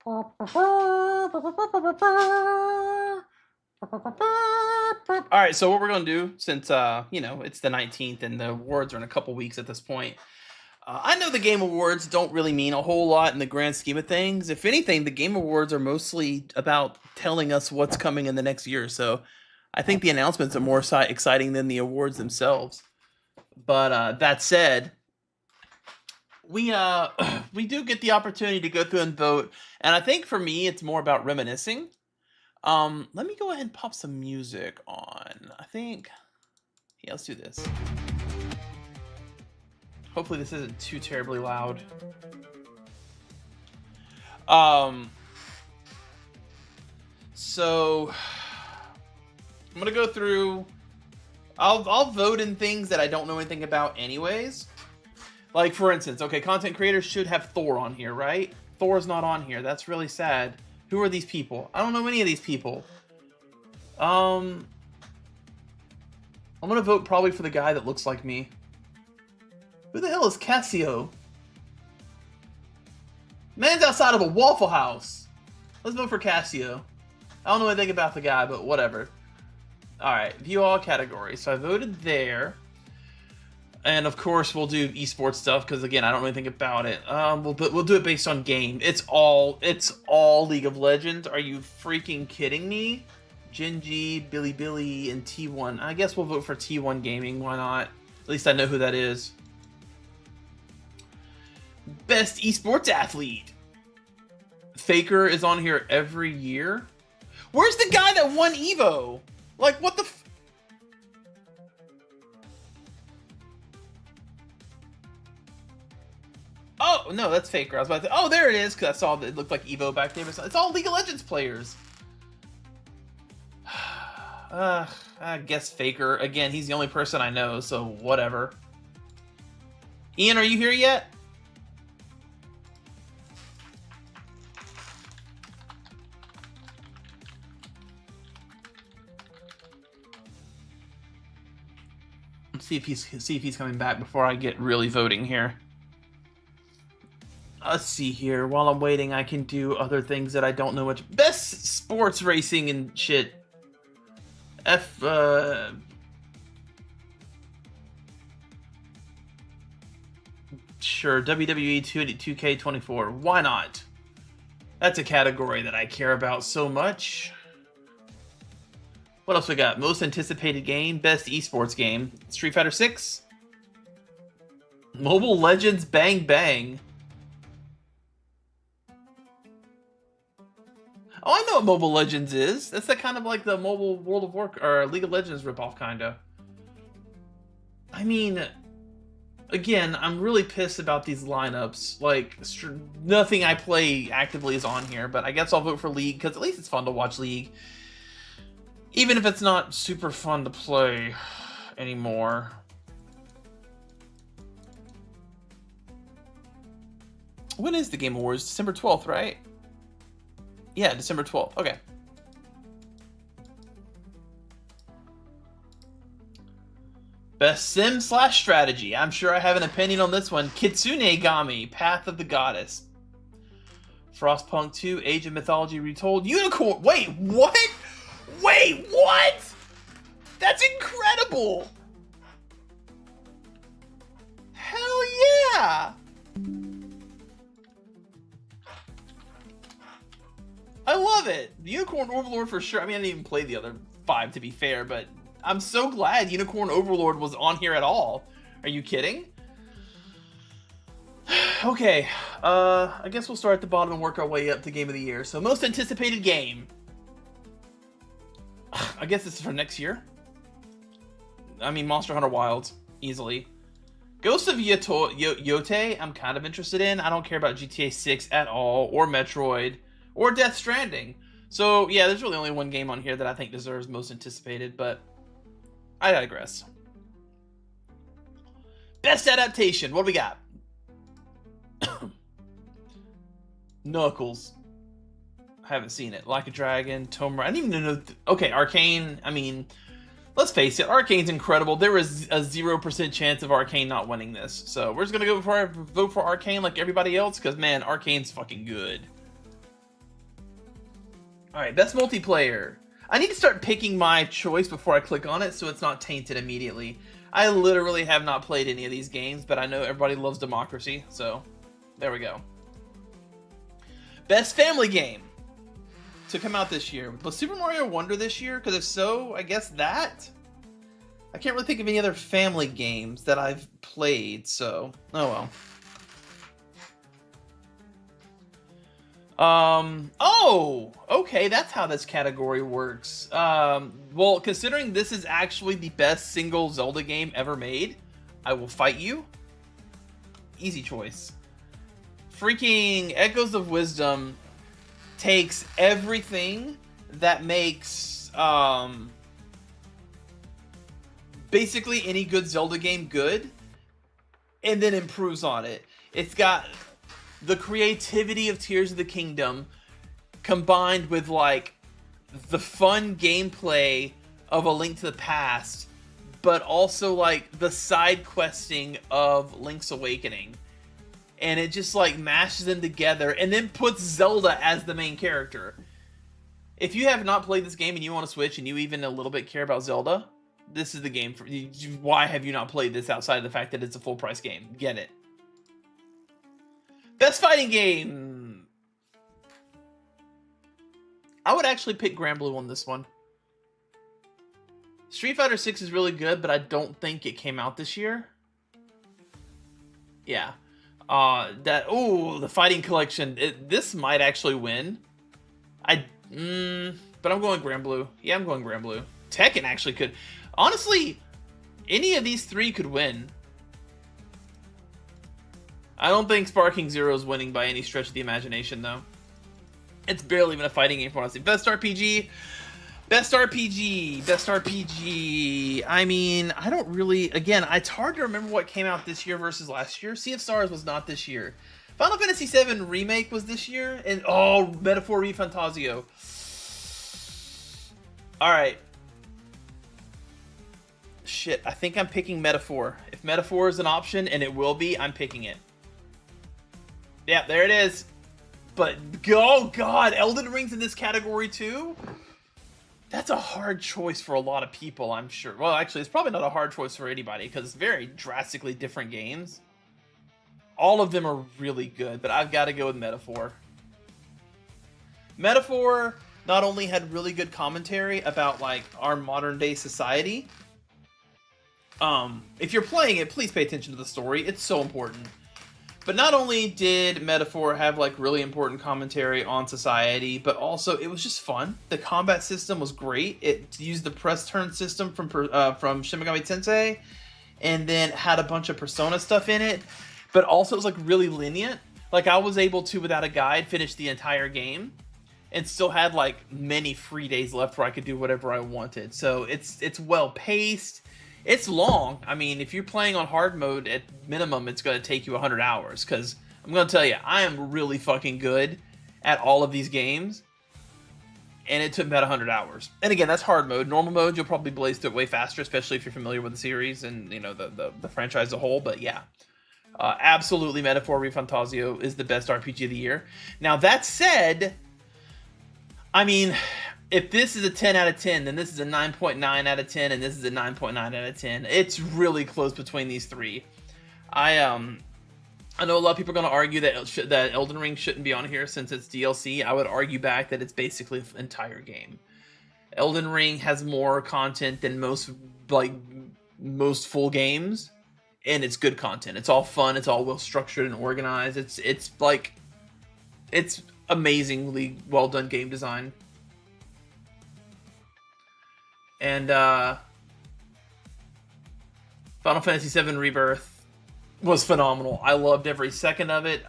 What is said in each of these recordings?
All right, so what we're gonna do, since it's the 19th and the awards are in a couple weeks at this point. I know the Game Awards don't really mean a whole lot in the grand scheme of things. If anything, the Game Awards are mostly about telling us what's coming in the next year. So I think the announcements are more exciting than the awards themselves. But that said, we we do get the opportunity to go through and vote, and I think for me it's more about reminiscing. Let me go ahead and pop some music on. I think, yeah, let's do this. Hopefully this isn't too terribly loud. So I'm gonna go through. I'll vote in things that I don't know anything about anyways. Like, for instance, okay, content creators should have Thor on here, right? Thor's not on here. That's really sad. Who are these people? I don't know any of these people. I'm gonna vote probably for the guy that looks like me. Who the hell is Casio? Man's outside of a Waffle House. Let's vote for Casio. I don't know anything about the guy, but whatever. Alright, view all categories. So I voted there. And of course we'll do esports stuff, because again, I don't know anything about it. We'll do it based on game. It's all League of Legends. Are you freaking kidding me? Genji, Billy, and T1. I guess we'll vote for T1 Gaming. Why not? At least I know who that is. Best esports athlete. Faker is on here every year. Where's the guy that won Evo? Like, what the Oh, no, that's Faker. I was about to... Oh, there it is, because I saw that it looked like Evo back there. It's all League of Legends players. I guess Faker. Again, he's the only person I know, so whatever. Ian, are you here yet? Let's see if he's coming back before I get really voting here. Let's see here. While I'm waiting, I can do other things that I don't know much. Best sports racing and shit. Sure, WWE 2K24. Why not? That's a category that I care about so much. What else we got? Most anticipated game, best esports game. Street Fighter 6. Mobile Legends Bang Bang. Oh, I know what Mobile Legends is. That's that kind of like the mobile World of Warcraft or League of Legends ripoff, kinda. I mean, again, I'm really pissed about these lineups. Like, nothing I play actively is on here, but I guess I'll vote for League, because at least it's fun to watch League. Even if it's not super fun to play anymore. When is the Game Awards? December 12th, right? Yeah, December 12th. Okay. Best sim/strategy. I'm sure I have an opinion on this one. Kitsune Gami, Path of the Goddess. Frostpunk 2, Age of Mythology Retold. Unicorn. Wait, what? Wait, what? That's incredible. Hell yeah. I love it. Unicorn Overlord for sure. I mean, I didn't even play the other 5 to be fair, but I'm so glad Unicorn Overlord was on here at all. Are you kidding? Okay, I guess we'll start at the bottom and work our way up to Game of the Year. So, most anticipated game. I guess this is for next year. I mean, Monster Hunter Wilds, easily. Ghost of Yote, I'm kind of interested in. I don't care about GTA 6 at all, or Metroid, or Death Stranding. So, yeah, there's really only one game on here that I think deserves most anticipated, but I digress. Best adaptation, what do we got? Knuckles. I haven't seen it. Like a Dragon, Tomb Raider. I didn't even know. Okay, Arcane. I mean, let's face it. Arcane's incredible. There is a 0% chance of Arcane not winning this. So we're just gonna vote for Arcane like everybody else, because man, Arcane's fucking good. All right, best multiplayer. I need to start picking my choice before I click on it so it's not tainted immediately. I literally have not played any of these games, but I know everybody loves Democracy, so there we go. Best family game to come out this year. Was Super Mario Wonder this year? Because if so, I guess that. I can't really think of any other family games that I've played, so oh well. Oh, okay, that's how this category works. Well, considering this is actually the best single Zelda game ever made, I will fight you. Easy choice. Freaking Echoes of Wisdom takes everything that makes, basically any good Zelda game good, and then improves on it. It's got the creativity of Tears of the Kingdom combined with like the fun gameplay of A Link to the Past, but also like the side questing of Link's Awakening. And it just like mashes them together and then puts Zelda as the main character. If you have not played this game and you want to Switch and you even a little bit care about Zelda, this is the game for you. Why have you not played this outside of the fact that it's a full price game? Get it. Best fighting game. I would actually pick Granblue on this one. Street Fighter 6 is really good, but I don't think it came out this year. Yeah. The fighting collection. This might actually win. But I'm going Granblue. Yeah, I'm going Granblue. Tekken actually could. Honestly, any of these three could win. I don't think Sparking Zero is winning by any stretch of the imagination, though. It's barely even a fighting game for honestly. Best RPG. Best RPG. Best RPG. I mean, I don't really... Again, it's hard to remember what came out this year versus last year. Sea of Stars was not this year. Final Fantasy VII Remake was this year. And, oh, Metaphor ReFantazio. Alright. Shit, I think I'm picking Metaphor. If Metaphor is an option, and it will be, I'm picking it. Yeah, there it is. But, oh god, Elden Ring's in this category too? That's a hard choice for a lot of people, I'm sure. Well, actually, it's probably not a hard choice for anybody, because it's very drastically different games. All of them are really good, but I've got to go with Metaphor. Metaphor not only had really good commentary about, like, our modern-day society. If you're playing it, please pay attention to the story. It's so important. But not only did Metaphor have like really important commentary on society, but also it was just fun. The combat system was great. It used the press turn system from Shin Megami Tensei, and then had a bunch of Persona stuff in it. But also it was like really lenient. Like I was able to, without a guide, finish the entire game, and still had like many free days left where I could do whatever I wanted. So it's well paced. It's long. I mean, if you're playing on hard mode, at minimum, it's going to take you 100 hours. Because I'm going to tell you, I am really fucking good at all of these games. And it took about 100 hours. And again, that's hard mode. Normal mode, you'll probably blaze through it way faster, especially if you're familiar with the series and, you know, the franchise as a whole. But yeah, absolutely Metaphor ReFantazio is the best RPG of the year. Now, that said, I mean... if this is a 10 out of 10, then this is a 9.9 out of 10, and this is a 9.9 out of 10. It's really close between these three. I know a lot of people are going to argue that Elden Ring shouldn't be on here since it's DLC. I would argue back that it's basically the entire game. Elden Ring has more content than most full games, and it's good content. It's all fun. It's all well structured and organized. It's amazingly well done game design. And Final Fantasy VII Rebirth was phenomenal. I loved every second of it.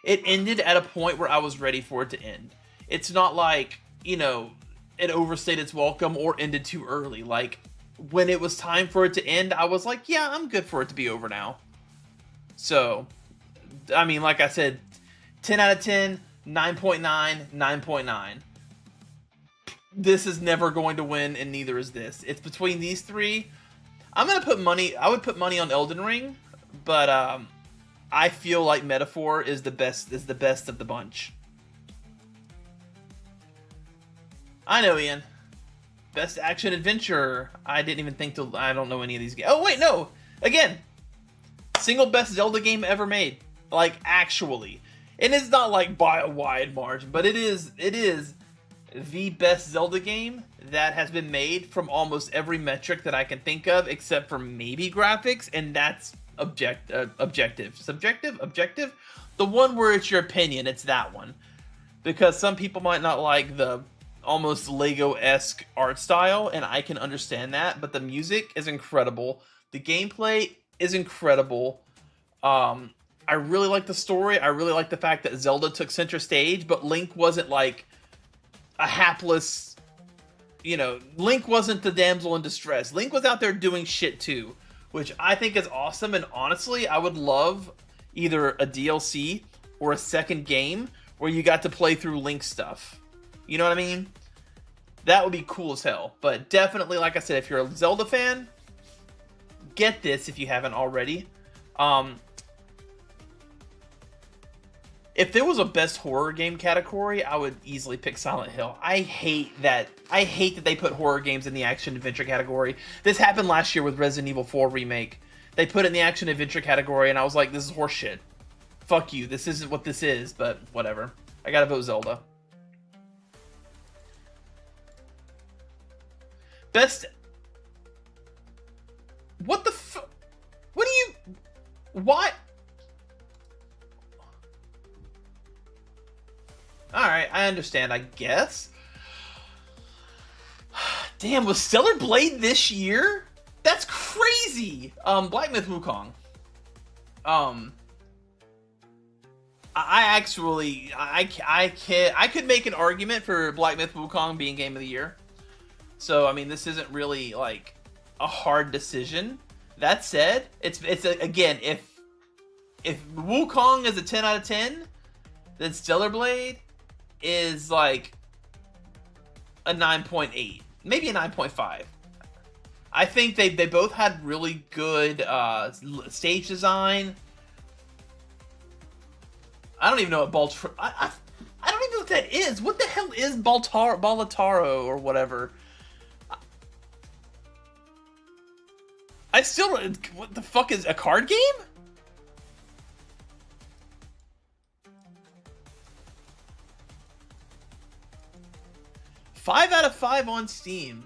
It ended at a point where I was ready for it to end. It's not like, you know, it overstayed its welcome or ended too early. Like, when it was time for it to end, I was like, yeah, I'm good for it to be over now. So, I mean, like I said, 10 out of 10, 9.9, 9.9. This is never going to win, and neither is this. It's between these three. I'm gonna put money. I would put money on Elden Ring, but I feel like Metaphor is the best. Is the best of the bunch. I know, Ian. Best action adventure. I didn't even think to. I don't know any of these games. Oh wait, no. Again, single best Zelda game ever made. Like actually, and it's not like by a wide margin, but it is. It is the best Zelda game that has been made from almost every metric that I can think of, except for maybe graphics, and that's objective. Subjective? Objective? The one where it's your opinion, it's that one. Because some people might not like the almost Lego-esque art style, and I can understand that, but the music is incredible. The gameplay is incredible. I really like the story. I really like the fact that Zelda took center stage, but Link wasn't like a hapless, you know, Link wasn't the damsel in distress. Link was out there doing shit too, which I think is awesome. And honestly, I would love either a DLC or a second game where you got to play through Link stuff. You know what I mean? That would be cool as hell. But definitely, like I said, if you're a Zelda fan, get this if you haven't already. If there was a best horror game category, I would easily pick Silent Hill. I hate that they put horror games in the action adventure category. This happened last year with Resident Evil 4 Remake. They put it in the action adventure category, and I was like, this is horseshit. Fuck you. This isn't what this is, but whatever. I gotta vote Zelda. Best... What the fuck? What do you... Why... Alright, I understand, I guess. Damn, was Stellar Blade this year? That's crazy! Black Myth Wukong. I could make an argument for Black Myth Wukong being Game of the Year. So, I mean, this isn't really, like, a hard decision. That said, again, if Wukong is a 10 out of 10, then Stellar Blade is like a 9.8, maybe a 9.5. I think they both had really good stage design. I don't even know what I don't even know what that is. What the hell is Balataro or whatever? I still don't... What the fuck is a card game? Five out of 5 on Steam.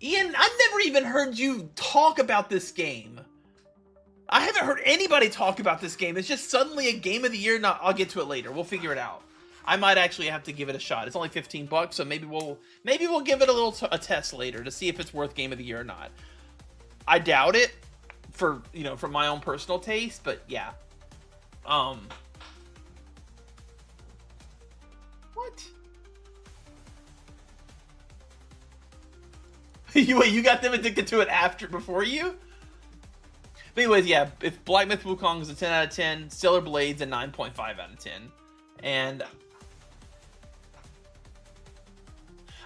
Ian, I've never even heard you talk about this game. I haven't heard anybody talk about this game. It's just suddenly a Game of the Year. No, I'll get to it later. We'll figure it out. I might actually have to give it a shot. It's only $15, so maybe we'll give it a test later to see if it's worth Game of the Year or not. I doubt it for my own personal taste, but yeah. What? You got them addicted to it before you? But anyways, yeah, if Black Myth Wukong is a 10 out of 10, Stellar Blade's a 9.5 out of 10. And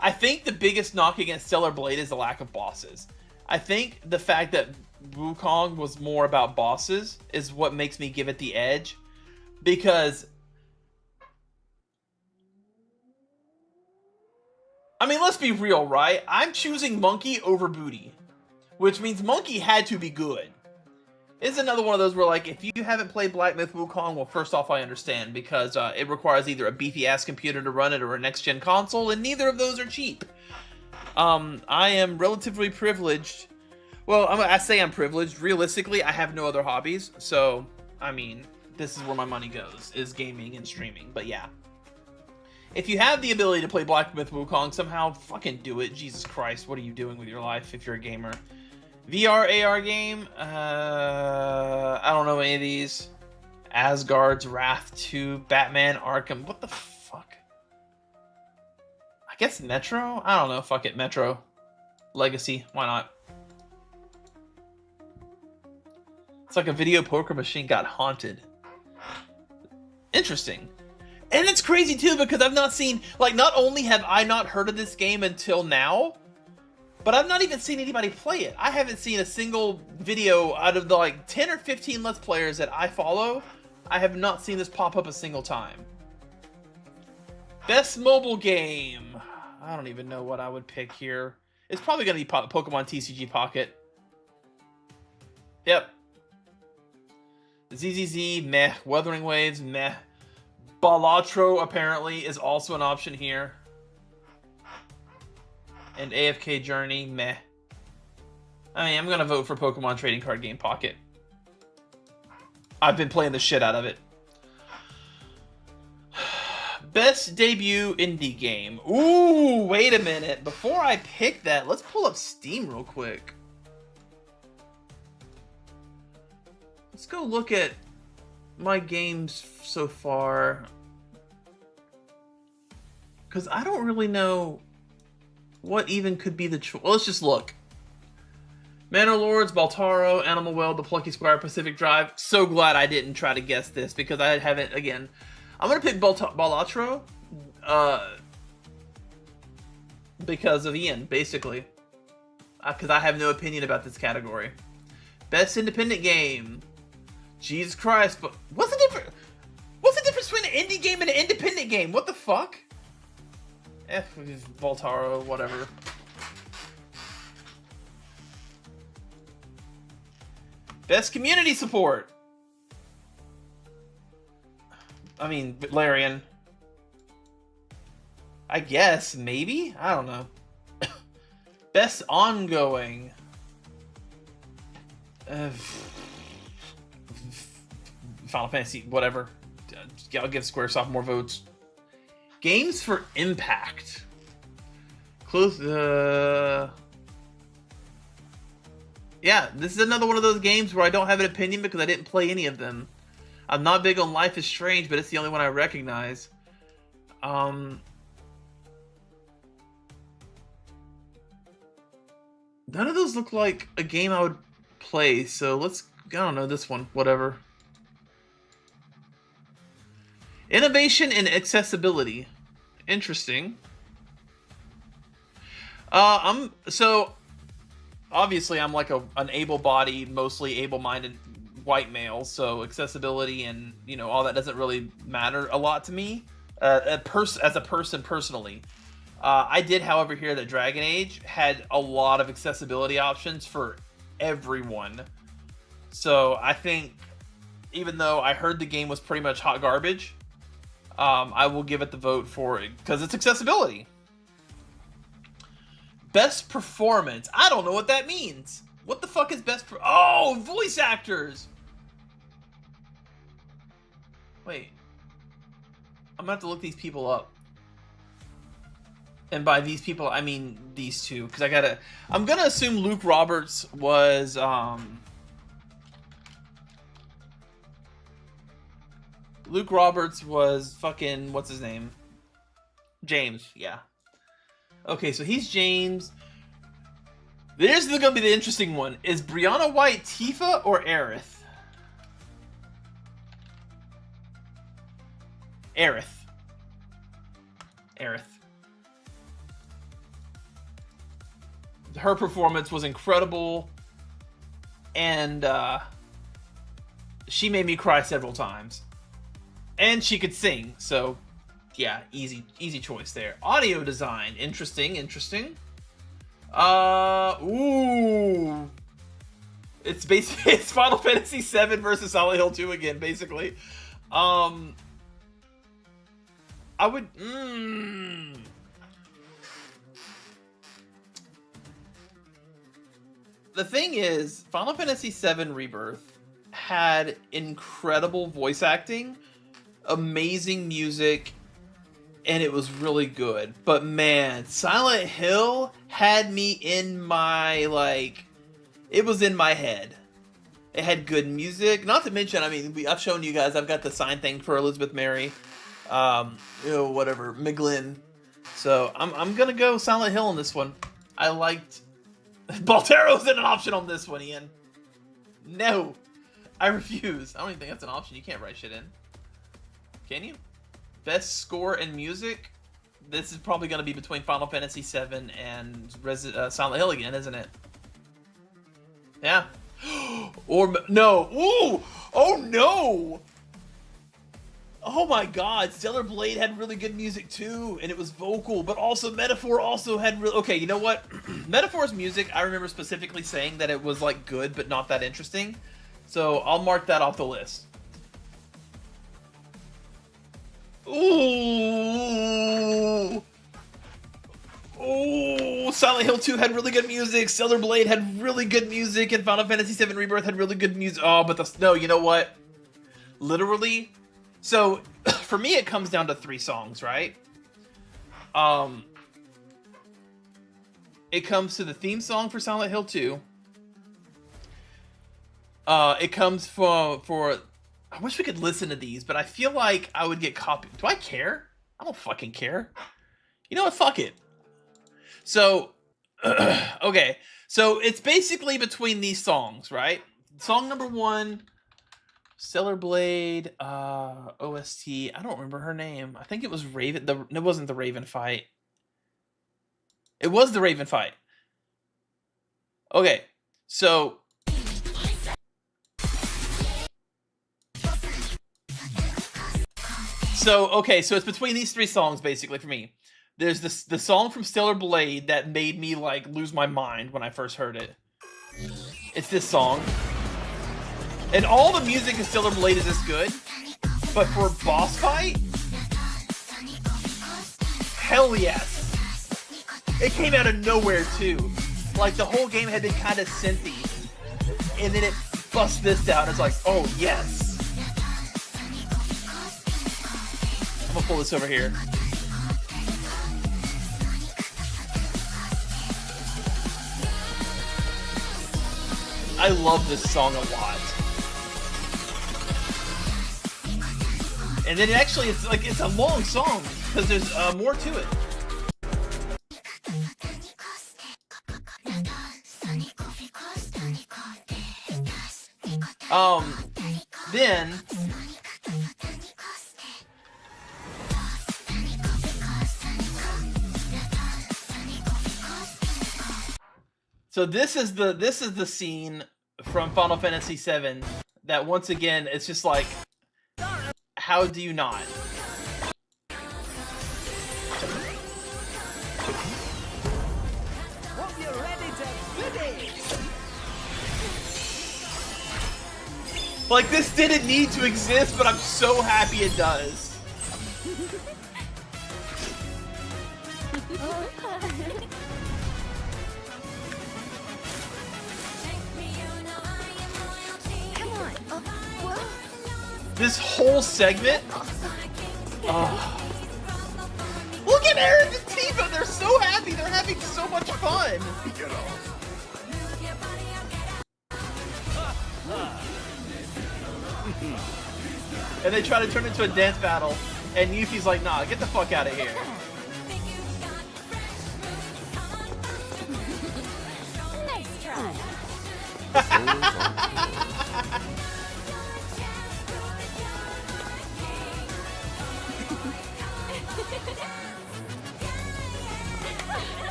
I think the biggest knock against Stellar Blade is the lack of bosses. I think the fact that Wukong was more about bosses is what makes me give it the edge. Because... I mean, let's be real, right? I'm choosing Monkey over Booty, which means Monkey had to be good. It's another one of those where, like, if you haven't played Black Myth Wukong, well, first off, I understand, because it requires either a beefy-ass computer to run it or a next-gen console, and neither of those are cheap. I am relatively privileged. Well, I say I'm privileged. Realistically, I have no other hobbies, so, I mean, this is where my money goes, is gaming and streaming, but yeah. If you have the ability to play Black Myth Wukong, somehow fucking do it. Jesus Christ, what are you doing with your life if you're a gamer? VR, AR game? I don't know any of these. Asgard's Wrath 2, Batman Arkham. What the fuck? I guess Metro? I don't know. Fuck it. Metro. Legacy. Why not? It's like a video poker machine got haunted. Interesting. And it's crazy too, because I've not seen, like, not only have I not heard of this game until now, but I've not even seen anybody play it. I haven't seen a single video out of the, like, 10 or 15 Let's Players that I follow. I have not seen this pop up a single time. Best mobile game. I don't even know what I would pick here. It's probably going to be Pokemon TCG Pocket. Yep. ZZZ, meh. Wuthering Waves, meh. Balatro, apparently, is also an option here. And AFK Journey, meh. I mean, I'm going to vote for Pokemon Trading Card Game Pocket. I've been playing the shit out of it. Best debut indie game. Ooh, wait a minute. Before I pick that, let's pull up Steam real quick. Let's go look at my games so far. Because I don't really know what even could be the choice. Well, let's just look. Manor Lords, Baltaro, Animal World, The Plucky Squire, Pacific Drive. So glad I didn't try to guess this because I haven't, again. I'm going to pick Balatro because of Ian, basically. Because I have no opinion about this category. Best independent game. Jesus Christ, but what's the difference? What's the difference between an indie game and an independent game? What the fuck? Baltaro, whatever. Best community support. I mean, Larian. I guess, maybe? I don't know. Best ongoing. Final Fantasy, whatever. I'll give Squaresoft more votes. Games for Impact. Close. Yeah, this is another one of those games where I don't have an opinion because I didn't play any of them. I'm not big on Life is Strange, but it's the only one I recognize. None of those look like a game I would play, so let's, I don't know, this one, whatever. Innovation and accessibility. Interesting. So obviously I'm like an able-bodied, mostly able-minded white male, so accessibility and, you know, all that doesn't really matter a lot to me as a person personally. I did, however, hear that Dragon Age had a lot of accessibility options for everyone. So I think, even though I heard the game was pretty much hot garbage, I will give it the vote for it because it's accessibility. Best performance. I don't know what that means. What the fuck is best? Oh, voice actors. Wait. I'm gonna have to look these people up. And by these people, I mean these two, because I'm gonna assume Luke Roberts was fucking, what's his name? James, yeah. Okay, so he's James. There's gonna be the interesting one. Is Brianna White Tifa or Aerith? Aerith. Her performance was incredible, and she made me cry several times. And she could sing, so yeah, easy choice there. Audio design, interesting. Ooh. It's basically it's Final Fantasy VII versus Silent Hill 2 again, basically. I would The thing is, Final Fantasy VII Rebirth had incredible voice acting, amazing music, and it was really good. But man, Silent Hill had me in my, like, it was in my head. It had good music. Not to mention, I mean, I've shown you guys, I've got the sign thing for Elizabeth Mary. Whatever, Miglin. So I'm gonna go Silent Hill on this one. I liked Baltaro's an option on this one, Ian. No, I refuse. I don't even think that's an option. You can't write shit in. Can you? Best score and music. This is probably gonna be between Final Fantasy VII and Silent Hill again, isn't it? Yeah. Or no. Ooh. Oh no. Oh my god, Stellar Blade had really good music too, and it was vocal, but also Metaphor also had okay, you know what? Metaphor's music, I remember specifically saying that it was like good, but not that interesting. So I'll mark that off the list. Ooh. Oh, Silent Hill 2 had really good music. Stellar Blade had really good music, and Final Fantasy VII Rebirth had really good music. Oh, but no, you know what? Literally, so for me, it comes down to 3 songs, right? It comes to the theme song for Silent Hill 2. It comes for. I wish we could listen to these, but I feel like I would get copied. Do I care? I don't fucking care. You know what? Fuck it. So, okay. So it's basically between these songs, right? Song number 1, Stellar Blade, OST. I don't remember her name. I think it was Raven. It wasn't the Raven fight. It was the Raven fight. Okay, so. So it's between these 3 songs basically for me. There's the song from Stellar Blade that made me like lose my mind when I first heard it. It's this song. And all the music in Stellar Blade is this good, but for a boss fight, hell yes. It came out of nowhere too. Like the whole game had been kind of synthy, and then it busts this out. It's like, oh yes. I'm gonna pull this over here. I love this song a lot. And then actually, it's a long song because there's more to it. Then so this is the scene from Final Fantasy VII that once again it's just like, how do you not? Like, this didn't need to exist, but I'm so happy it does. This whole segment? Oh. Look at Aaron and Tifa, they're so happy, they're having so much fun. And they try to turn it into a dance battle, and Yuffie's like, nah, get the fuck out of here. Nice try.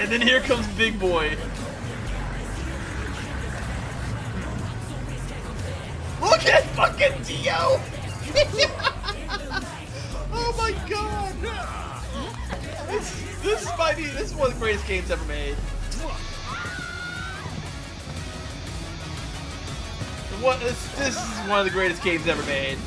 And then here comes Big Boy. Look at fucking Dio! Oh my god! This is one of the greatest games ever made. This is one of the greatest games ever made.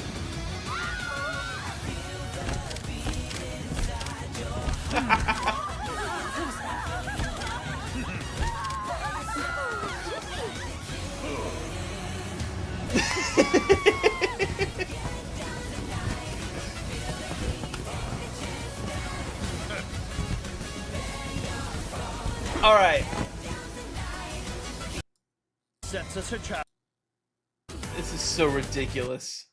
All right. This is so ridiculous.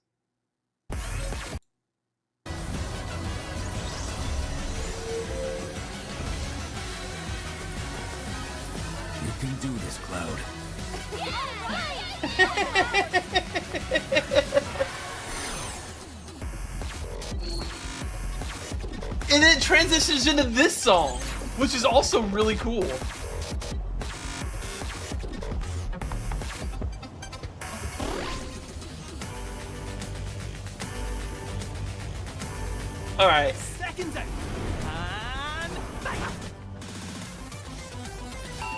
You can do this, Cloud. And then it transitions into this song, which is also really cool. All right. Seconds out. And bang.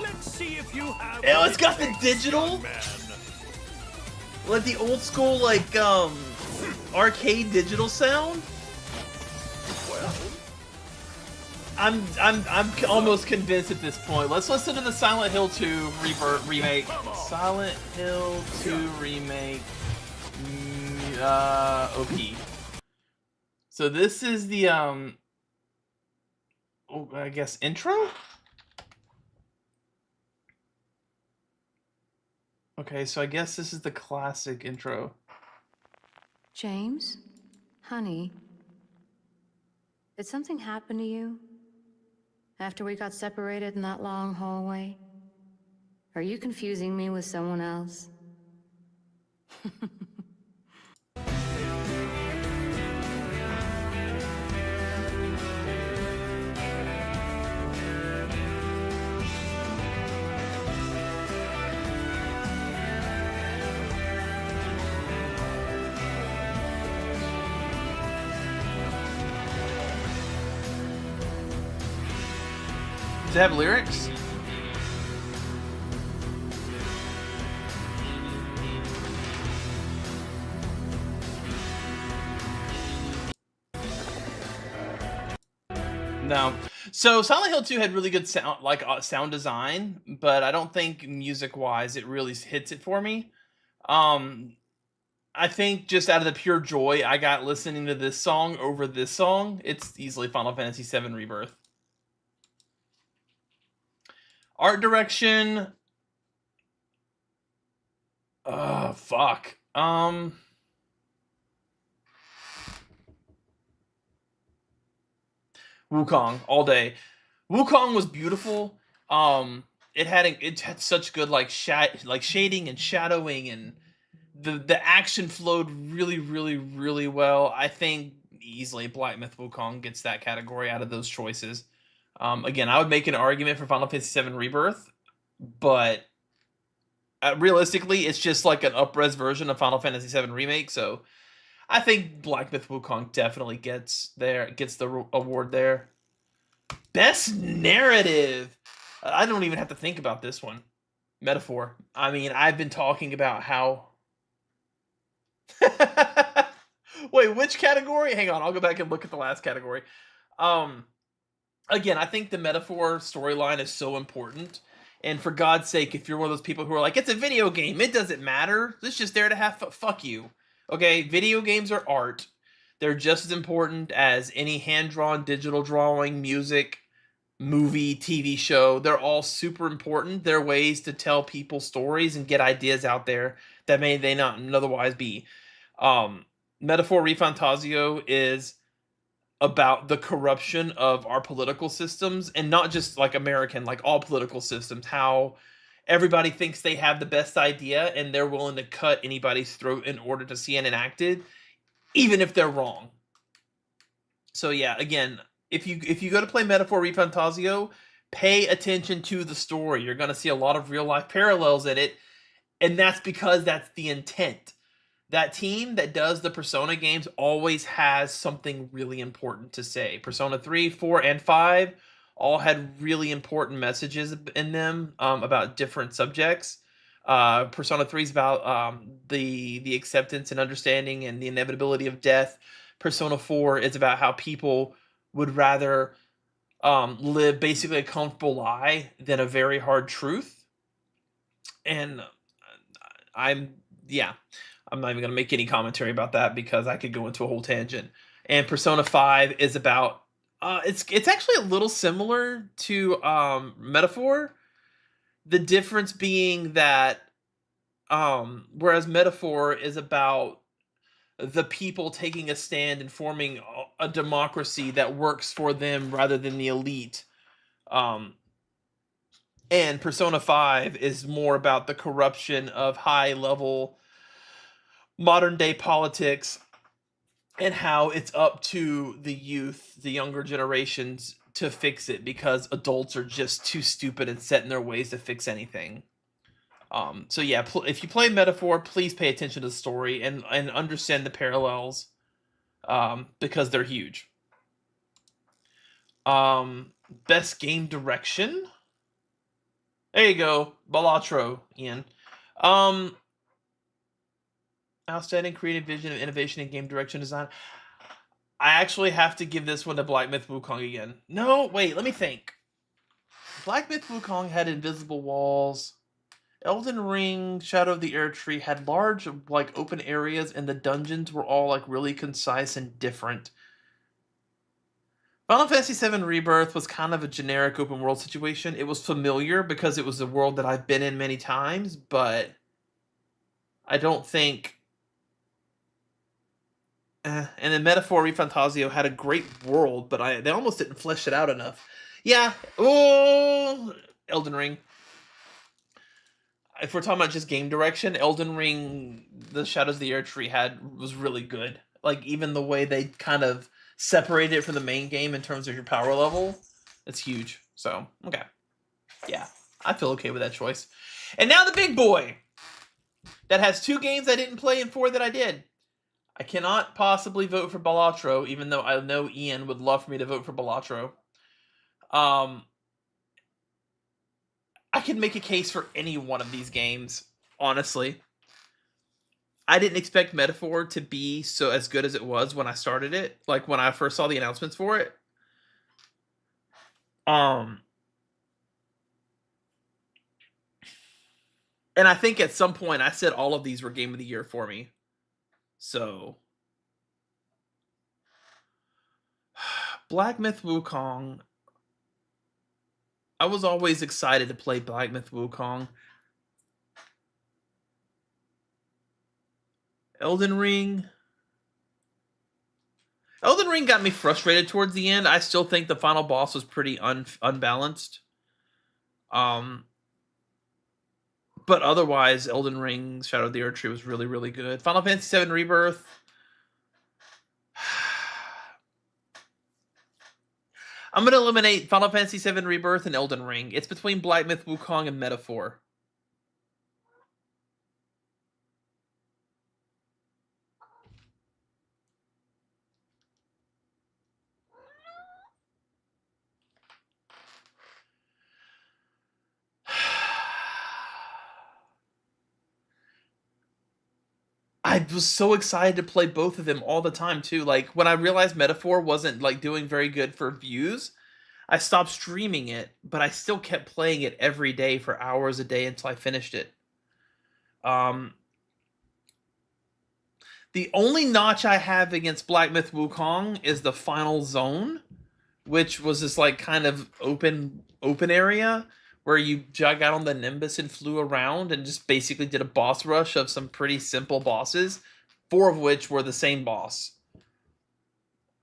Let's see if you have. Oh, it's got the digital, man. like the old school, like arcade digital sound. Well, I'm almost convinced at this point. Let's listen to the Silent Hill 2 remake. Silent Hill 2 remake. OP. So this is the I guess intro. Okay, so I guess this is the classic intro. James? Honey? Did something happen to you? After we got separated in that long hallway? Are you confusing me with someone else? Does it have lyrics? No. So Silent Hill 2 had really good sound, like sound design, but I don't think music-wise it really hits it for me. Um, I think just out of the pure joy I got listening to this song over this song, it's easily Final Fantasy VII Rebirth. Art direction. Fuck. Wukong all day. Wukong was beautiful. It had such good like shading and shadowing, and the action flowed really well. I think easily Black Myth Wukong gets that category out of those choices. Again, I would make an argument for Final Fantasy VII Rebirth, but realistically, it's just like an up-res version of Final Fantasy VII Remake. So I think Black Myth Wukong definitely gets the award there. Best narrative. I don't even have to think about this one. Metaphor. I mean, I've been talking about how. Wait, which category? Hang on, I'll go back and look at the last category. Again, I think the Metaphor storyline is so important. And for God's sake, if you're one of those people who are like, it's a video game, it doesn't matter. It's just there to have fuck you. Okay, video games are art. They're just as important as any hand-drawn digital drawing, music, movie, TV show. They're all super important. They're ways to tell people stories and get ideas out there that they not otherwise be. Metaphor Refantasio is about the corruption of our political systems, and not just like American, like all political systems, how everybody thinks they have the best idea and they're willing to cut anybody's throat in order to see it enacted, even if they're wrong. So yeah, again, if you go to play Metaphor Refantasio, pay attention to the story. You're going to see a lot of real life parallels in it, and that's because that's the intent. That team that does the Persona games always has something really important to say. Persona 3, 4, and 5 all had really important messages in them about different subjects. Persona 3 is about the acceptance and understanding and the inevitability of death. Persona 4 is about how people would rather live basically a comfortable lie than a very hard truth. And I'm not even going to make any commentary about that because I could go into a whole tangent. And Persona 5 is about it's actually a little similar to Metaphor. The difference being that whereas Metaphor is about the people taking a stand and forming a democracy that works for them rather than the elite. And Persona 5 is more about the corruption of high-level modern-day politics and how it's up to the youth, the younger generations, to fix it because adults are just too stupid and set in their ways to fix anything. So yeah, if you play Metaphor, please pay attention to the story and understand the parallels because they're huge. Best game direction. There you go, Balatro, Ian. Um, Outstanding creative vision of innovation in game direction design. I actually have to give this one to Black Myth Wukong again. No, wait, let me think. Black Myth Wukong had invisible walls. Elden Ring, Shadow of the Air Tree had large, like, open areas, and the dungeons were all, like, really concise and different. Final Fantasy VII Rebirth was kind of a generic open world situation. It was familiar because it was a world that I've been in many times, but I don't think. And then Metaphor ReFantazio had a great world, but they almost didn't flesh it out enough. Yeah. Oh, Elden Ring. If we're talking about just game direction, Elden Ring, the Shadows of the Air Tree was really good. Like, even the way they kind of separated it from the main game in terms of your power level, it's huge. So, okay. Yeah, I feel okay with that choice. And now the big boy that has 2 games I didn't play and 4 that I did. I cannot possibly vote for Balatro, even though I know Ian would love for me to vote for Balatro. I can make a case for any one of these games, honestly. I didn't expect Metaphor to be so as good as it was when I started it, like when I first saw the announcements for it. And I think at some point I said all of these were game of the year for me. So Black Myth Wukong. I was always excited to play Black Myth Wukong. Elden Ring. Elden Ring got me frustrated towards the end. I still think the final boss was pretty unbalanced. But otherwise, Elden Ring, Shadow of the Earth Tree was really, really good. Final Fantasy VII Rebirth. I'm going to eliminate Final Fantasy VII Rebirth and Elden Ring. It's between Black Myth Wukong and Metaphor. I was so excited to play both of them all the time too. Like, when I realized Metaphor wasn't like doing very good for views, I stopped streaming it, but I still kept playing it every day for hours a day until I finished it. The only notch I have against Black Myth Wukong is the final zone, which was this like kind of open area where you got on the Nimbus and flew around and just basically did a boss rush of some pretty simple bosses, 4 of which were the same boss.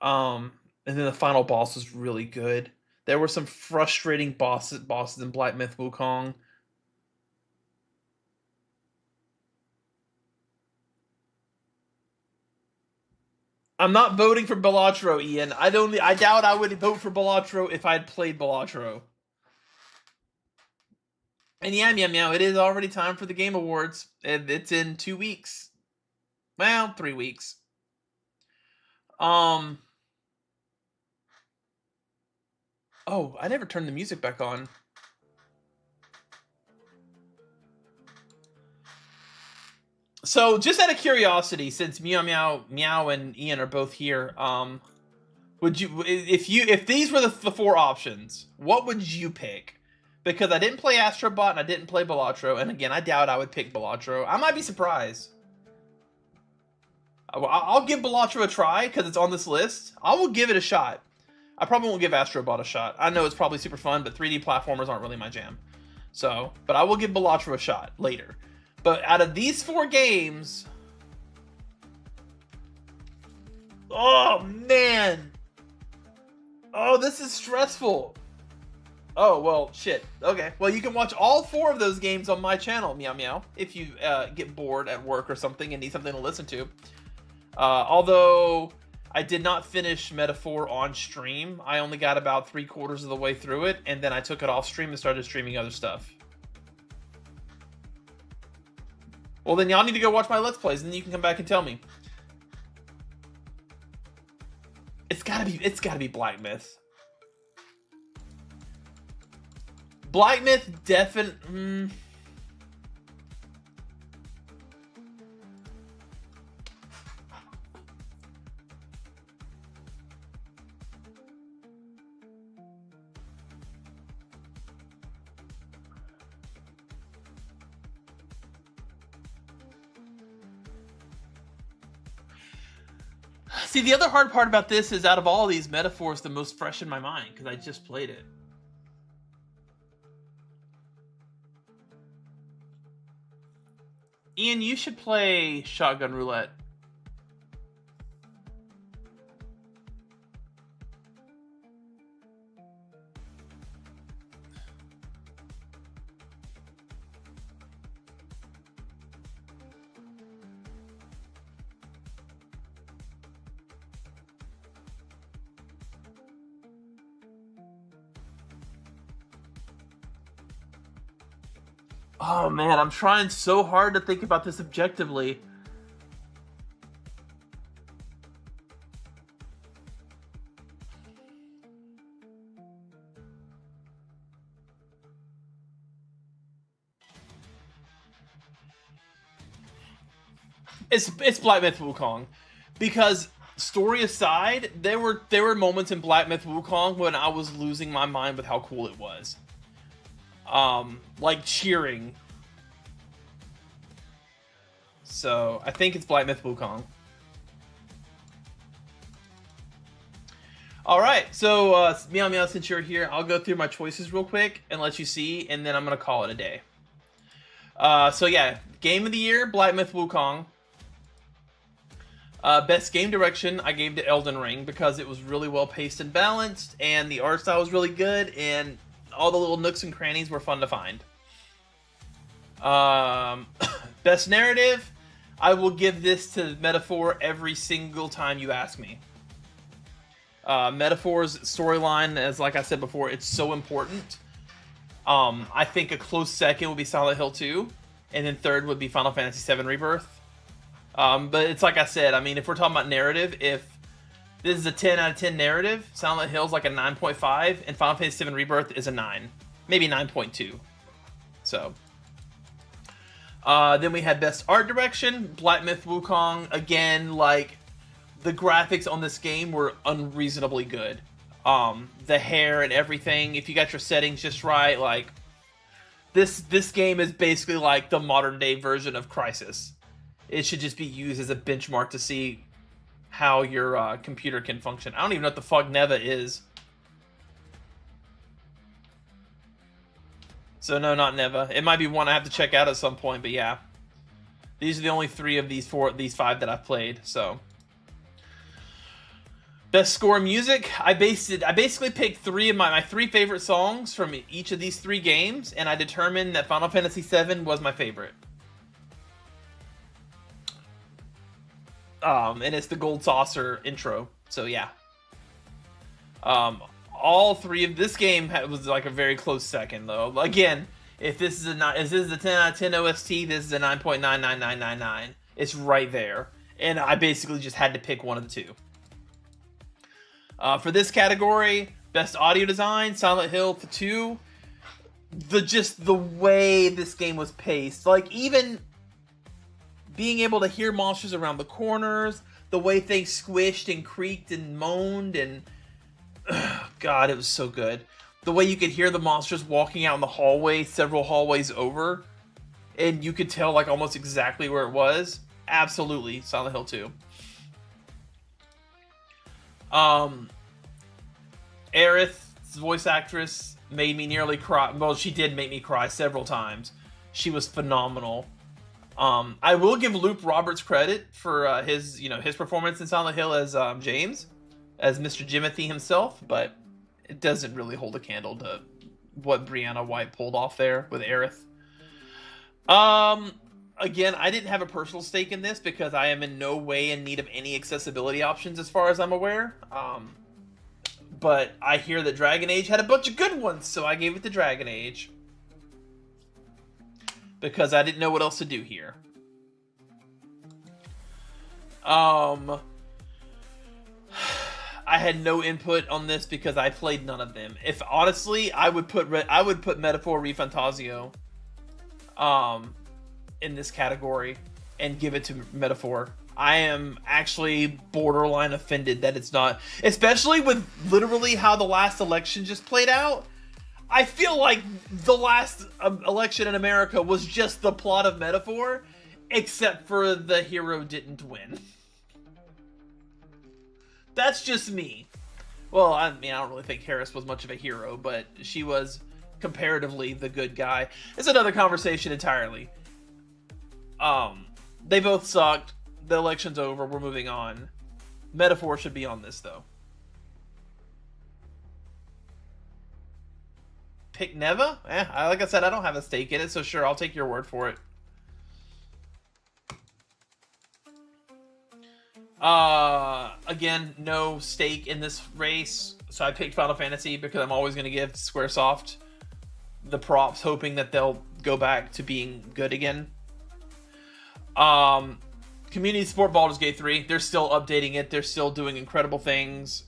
And then the final boss was really good. There were some frustrating bosses in Black Myth Wukong. I'm not voting for Balatro, Ian. I doubt I would vote for Balatro if I'd played Balatro. And yeah, meow meow, it is already time for the Game Awards. It's in 2 weeks. Well, 3 weeks. Oh, I never turned the music back on. So, just out of curiosity, since Meow Meow Meow and Ian are both here, would you, if these were the 4 options, what would you pick? Because I didn't play Astrobot and I didn't play Balatro, and again, I doubt I would pick Balatro. I might be surprised. I'll give Balatro a try because it's on this list. I will give it a shot. I probably won't give Astrobot a shot. I know it's probably super fun, but 3D platformers aren't really my jam. So, but I will give Balatro a shot later. But out of these 4 games... Oh, man! Oh, this is stressful. Oh, well, shit. Okay. Well, you can watch all 4 of those games on my channel, Meow Meow, if you get bored at work or something and need something to listen to. Although I did not finish Metaphor on stream. I only got about 3/4 of the way through it, and then I took it off stream and started streaming other stuff. Well, then y'all need to go watch my Let's Plays, and then you can come back and tell me. It's gotta be Black Myth. Black Myth definitely. See, the other hard part about this is out of all of these metaphors, the most fresh in my mind because I just played it. Ian, you should play Shotgun Roulette. Oh man, I'm trying so hard to think about this objectively. It's Black Myth Wukong, because story aside, there were moments in Black Myth Wukong when I was losing my mind with how cool it was. Like cheering. So I think it's Black Myth Wukong. All right, so Meow Meow, since you're here, I'll go through my choices real quick and let you see, and then I'm gonna call it a day. So yeah, Game of the Year, Black Myth Wukong. Best game direction, I gave to Elden Ring because it was really well paced and balanced, and the art style was really good, and all the little nooks and crannies were fun to find. Best narrative, I will give this to Metaphor every single time you ask me. Metaphor's storyline, as like I said before, it's so important. I think a close second would be Silent Hill 2, and then third would be Final Fantasy VII Rebirth. But it's like I said, I mean, if we're talking about narrative, if this is a 10 out of 10 narrative, Silent Hill's like a 9.5, and Final Fantasy VII Rebirth is a 9. Maybe 9.2. So. Then we had Best Art Direction, Black Myth Wukong. Again, like, the graphics on this game were unreasonably good. The hair and everything, if you got your settings just right, like, this game is basically like the modern day version of Crysis. It should just be used as a benchmark to see how your computer can function. I don't even know what the fuck Neva is. So no, not Neva. It might be one I have to check out at some point, but yeah. These are the only 3 of these 5 that I've played, so. Best score music, I basically picked 3 of my 3 favorite songs from each of these 3 games, and I determined that Final Fantasy VII was my favorite. And it's the Gold Saucer intro, so yeah. All 3 of this game was like a very close second, though. Again, if this is a 10 out of 10 OST, this is a 9.99999. It's right there, and I basically just had to pick one of the 2. For this category, best audio design, Silent Hill 2. The way this game was paced, like even being able to hear monsters around the corners, the way things squished and creaked and moaned, and God, it was so good. The way you could hear the monsters walking out in the hallway, several hallways over, and you could tell like almost exactly where it was. Absolutely, Silent Hill 2. Aerith's voice actress made me nearly cry. Well, she did make me cry several times. She was phenomenal. I will give Luke Roberts credit for his performance in Silent Hill as James, as Mr. Jimothy himself, but it doesn't really hold a candle to what Brianna White pulled off there with Aerith. Again, I didn't have a personal stake in this because I am in no way in need of any accessibility options as far as I'm aware. But I hear that Dragon Age had a bunch of good ones, so I gave it to Dragon Age. Because I didn't know what else to do here. I I had no input on this because I played none of them. If honestly, I would put Metaphor ReFantazio in this category and give it to Metaphor. I am actually borderline offended that it's not, especially with literally how the last election just played out. I feel like the last election in America was just the plot of Metaphor, except for the hero didn't win. That's just me. Well, I mean, I don't really think Harris was much of a hero, but she was comparatively the good guy. It's another conversation entirely. They both sucked. The election's over. We're moving on. Metaphor should be on this, though. Pick Neva? Like I said, I don't have a stake in it, so sure, I'll take your word for it. Again, no stake in this race, so I picked Final Fantasy because I'm always going to give Squaresoft the props, hoping that they'll go back to being good again. Community support Baldur's Gate 3. They're still updating it. They're still doing incredible things.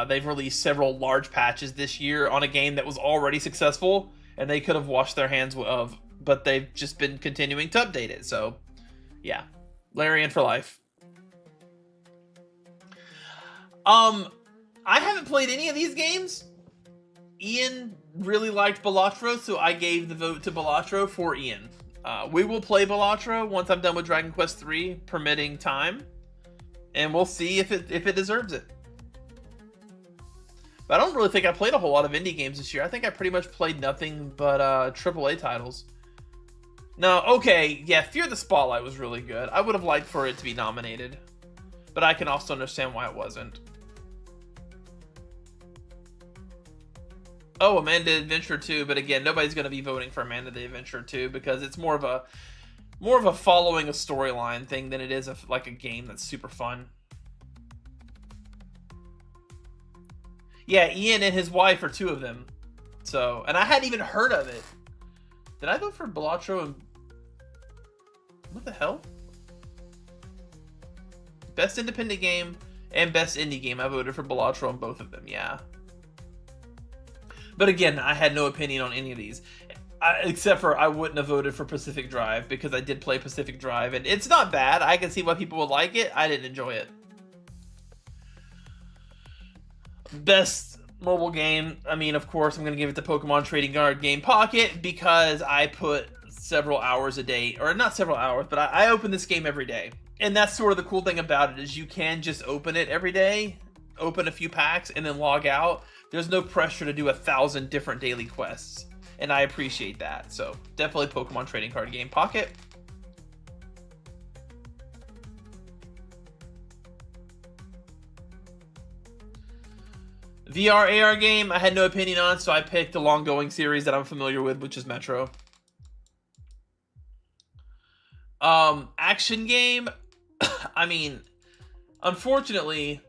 They've released several large patches this year on a game that was already successful, and they could have washed their hands of, but they've just been continuing to update it. So, yeah. Larian for life. I haven't played any of these games. Ian really liked Balatro, so I gave the vote to Balatro for Ian. We will play Balatro once I'm done with Dragon Quest III, permitting time, and we'll see if it deserves it. But I don't really think I played a whole lot of indie games this year. I think I pretty much played nothing but AAA titles. No, okay, yeah, Fear the Spotlight was really good. I would have liked for it to be nominated, but I can also understand why it wasn't. Oh, Amanda Adventure 2, but again, nobody's going to be voting for Amanda the Adventure 2 because it's more of a following a storyline thing than it is like a game that's super fun. Yeah, Ian and his wife are two of them. So, and I hadn't even heard of it. Did I vote for Balatro and... What the hell? Best independent game and best indie game. I voted for Balatro on both of them, yeah. But again, I had no opinion on any of these. Except for I wouldn't have voted for Pacific Drive because I did play Pacific Drive. And it's not bad. I can see why people would like it. I didn't enjoy it. Best mobile game. I mean, of course, I'm going to give it to Pokemon Trading Card Game Pocket because I put several hours a day. Or not several hours, but I open this game every day. And that's sort of the cool thing about it is you can just open it every day. Open a few packs and then log out. There's no pressure to do 1,000 different daily quests, and I appreciate that. So definitely Pokemon Trading Card Game Pocket. VR AR game, I had no opinion on, so I picked a long-going series that I'm familiar with, which is Metro. Action game, I mean, unfortunately,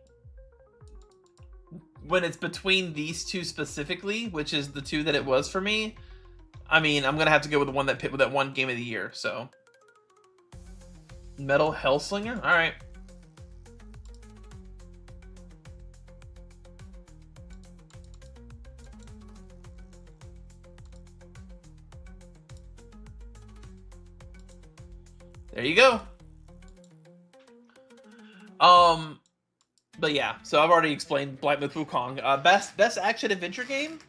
when it's between these two specifically, which is the two that it was for me, I mean, I'm gonna have to go with the one that picked with that one game of the year. So, Metal Hellslinger. All right. There you go. But yeah, so I've already explained Black Myth Wukong. Best action adventure game.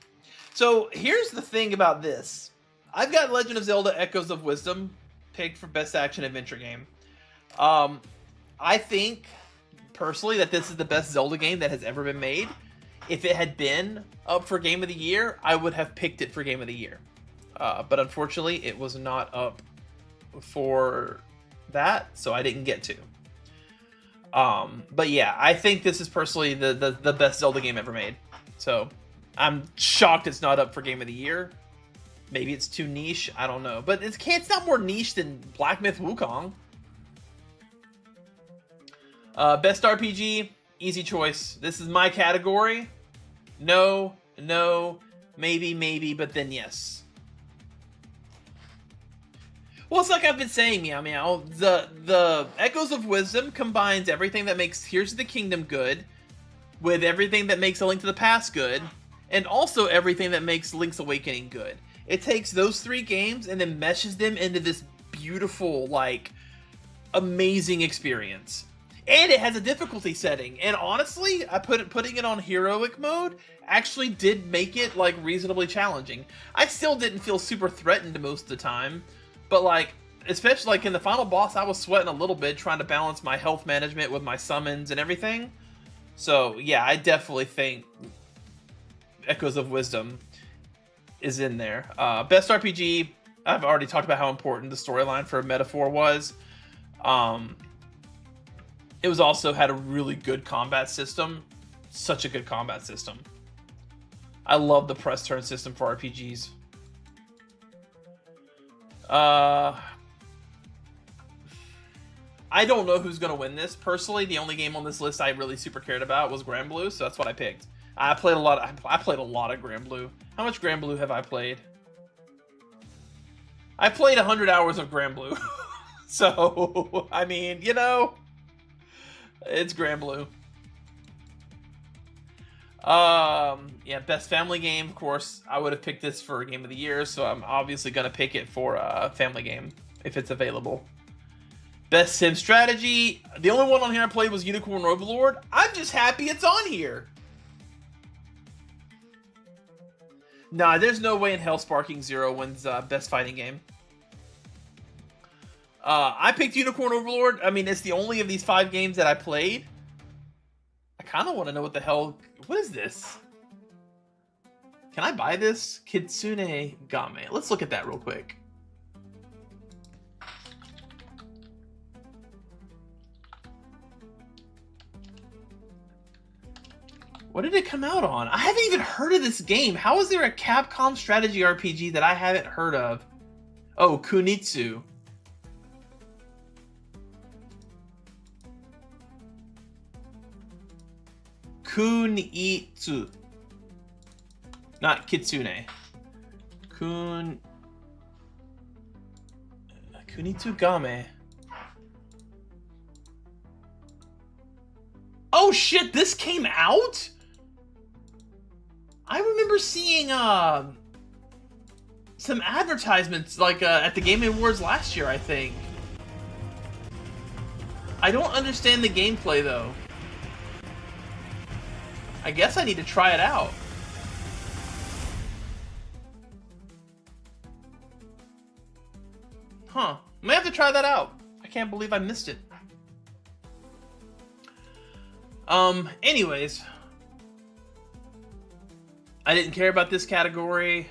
So here's the thing about this. I've got Legend of Zelda Echoes of Wisdom picked for best action adventure game. I think personally that this is the best Zelda game that has ever been made. If it had been up for Game of the Year, I would have picked it for Game of the Year. But unfortunately, it was not up for that, so I didn't get to. But yeah, I think this is personally the best Zelda game ever made. So I'm shocked it's not up for Game of the Year. Maybe it's too niche. I don't know. But it's not more niche than Black Myth Wukong. Best RPG, easy choice. This is my category. No, maybe, but then yes. Well, it's like I've been saying, Meow Meow. The Echoes of Wisdom combines everything that makes Tears of the Kingdom good with everything that makes A Link to the Past good, and also everything that makes Link's Awakening good. It takes those 3 games and then meshes them into this beautiful, like, amazing experience. And it has a difficulty setting. And honestly, putting it on heroic mode actually did make it, like, reasonably challenging. I still didn't feel super threatened most of the time, but, like, especially, like, in the final boss, I was sweating a little bit trying to balance my health management with my summons and everything. So, yeah, I definitely think Echoes of Wisdom is in there. Best RPG, I've already talked about how important the storyline for Metaphor was. It was also had a really good combat system. Such a good combat system. I love the press turn system for RPGs. I don't know who's going to win this. Personally, the only game on this list I really super cared about was Grand Blue, so that's what I picked. I played a lot of Grand Blue. How much Grand Blue have I played? I played 100 hours of Grand Blue. So, I mean, you know, it's Grand Blue. Yeah, best family game, of course. I would have picked this for Game of the Year, so I'm obviously going to pick it for family game if it's available. Best sim strategy. The only one on here I played was Unicorn Overlord. I'm just happy it's on here. Nah, there's no way in hell Sparking Zero wins best fighting game. I picked Unicorn Overlord. I mean, it's the only of these 5 games that I played. I kind of want to know what the hell... What is this? Can I buy this? Kitsune Game. Let's look at that real quick. What did it come out on? I haven't even heard of this game. How is there a Capcom strategy RPG that I haven't heard of? Oh, Kunitsu. Kunitsu. Not Kitsune. Kunitsu Game. Oh shit, this came out? I remember seeing some advertisements like at the Game Awards last year, I think. I don't understand the gameplay though. I guess I need to try it out. Huh. I may have to try that out. I can't believe I missed it. Anyways. I didn't care about this category.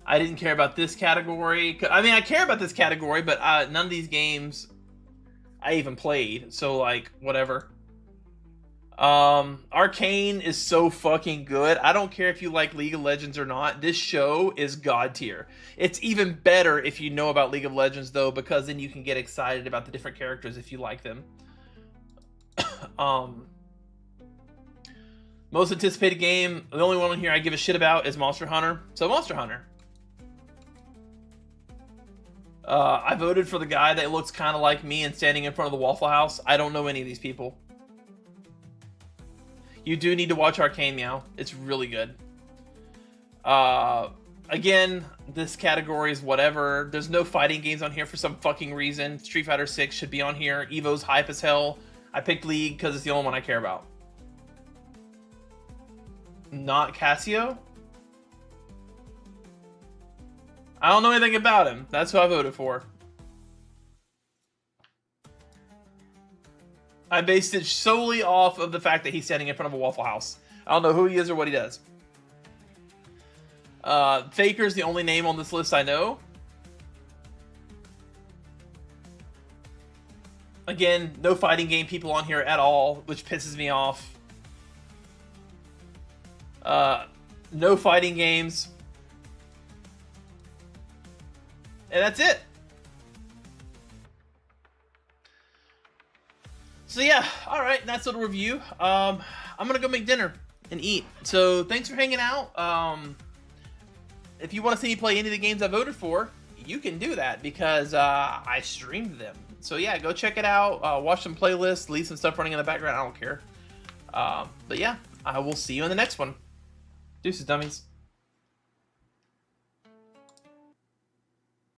I didn't care about this category. I mean, I care about this category, but none of these games I even played. So, like, whatever. Arcane is so fucking good. I don't care if you like League of Legends or not. This show is god tier. It's even better if you know about League of Legends, though, because then you can get excited about the different characters if you like them. Most anticipated game, the only one on here I give a shit about is Monster Hunter. So Monster Hunter. I voted for the guy that looks kind of like me and standing in front of the Waffle House. I don't know any of these people. You do need to watch Arcane, Meow. It's really good. Again, this category is whatever. There's no fighting games on here for some fucking reason. Street Fighter 6 should be on here. Evo's hype as hell. I picked League because it's the only one I care about. Not Casio? I don't know anything about him. That's who I voted for. I based it solely off of the fact that he's standing in front of a Waffle House. I don't know who he is or what he does. Faker's the only name on this list I know. Again, no fighting game people on here at all, which pisses me off. No fighting games. And that's it. So yeah, alright, that's a little review. I'm gonna go make dinner and eat. So thanks for hanging out. If you want to see me play any of the games I voted for, you can do that because I streamed them. So yeah, go check it out. Watch some playlists, leave some stuff running in the background. I don't care. But yeah, I will see you in the next one. Deuces, dummies.